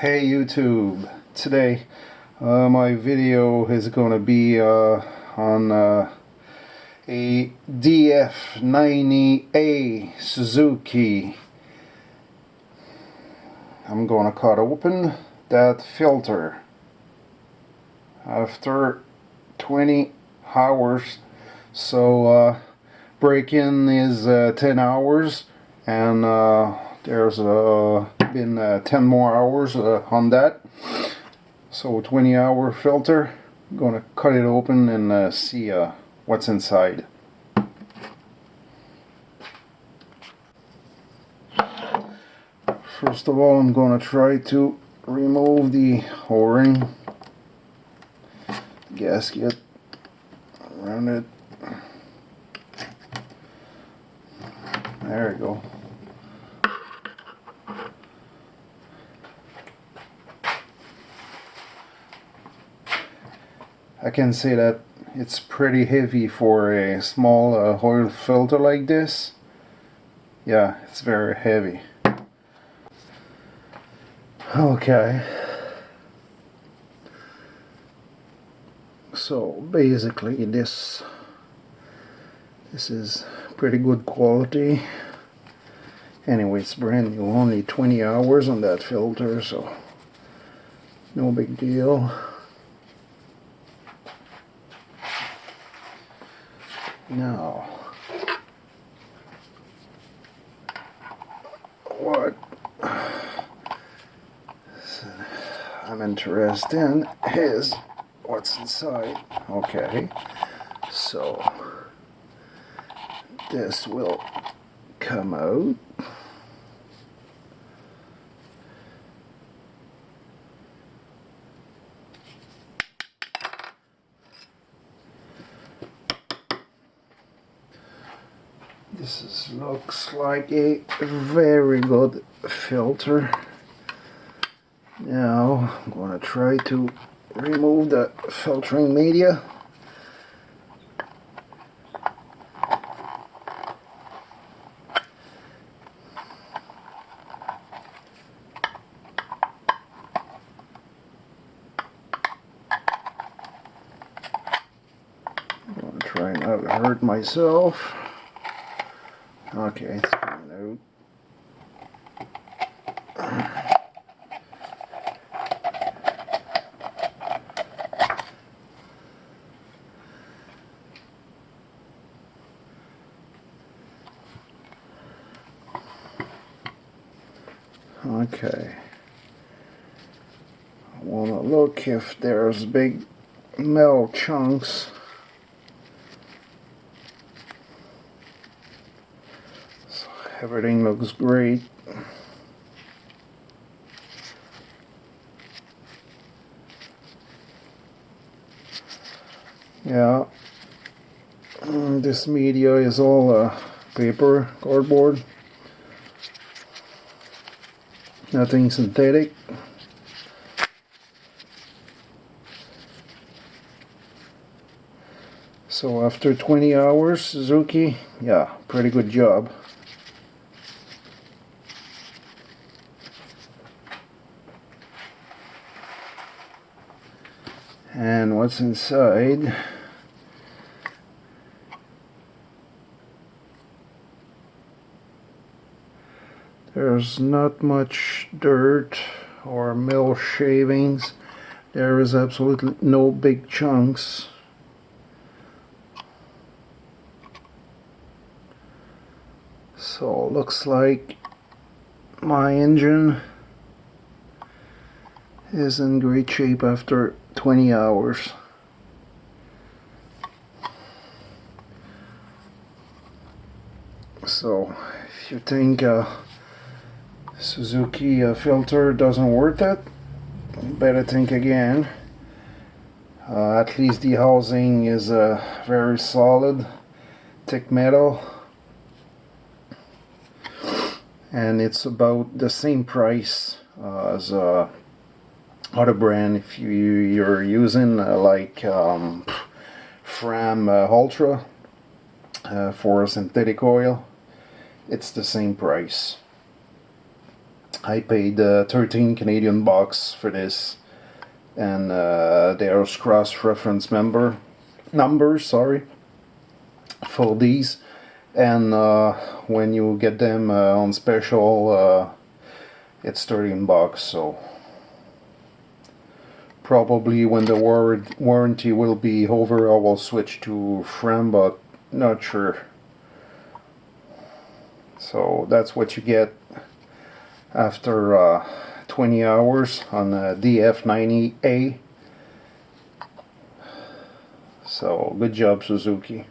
Hey YouTube, today my video is going to be on a DF90A Suzuki. I'm going to cut open that filter after 20 hours. So break-in is 10 hours, and there's been 10 more hours on that. So 20-hour filter. I'm going to cut it open and see what's inside. First of all, I'm going to try to remove the O-ring gasket around it. There we go. I can say that it's pretty heavy for a small oil filter like this. Yeah, it's very heavy. Okay. So basically this is pretty good quality. Anyway, it's brand new, only 20 hours on that filter, so no big deal. Now, what I'm interested in is what's inside. Okay, so this will come out. This looks like a very good filter. Now I'm going to try to remove the filtering media. I'm going to try not to hurt myself. Okay, it's coming out. Okay. I want to look if there's big metal chunks. Everything looks great. Yeah, this media is all paper, cardboard, nothing synthetic. So after 20 hours, Suzuki, yeah, pretty good job. And what's inside? There's not much dirt or metal shavings. There is absolutely no big chunks. So looks like my engine is in great shape after 20 hours. So if you think Suzuki filter doesn't work it, you better think again. At least the housing is very solid, thick metal, and it's about the same price as other brand. If you're using like Fram Ultra for synthetic oil, it's the same price. I paid 13 Canadian bucks for this, and there's cross-reference numbers, sorry, for these. And when you get them on special, it's 13 bucks. So probably when the warranty will be over, I will switch to Frame, but not sure. So that's what you get after 20 hours on the DF90A. So good job, Suzuki.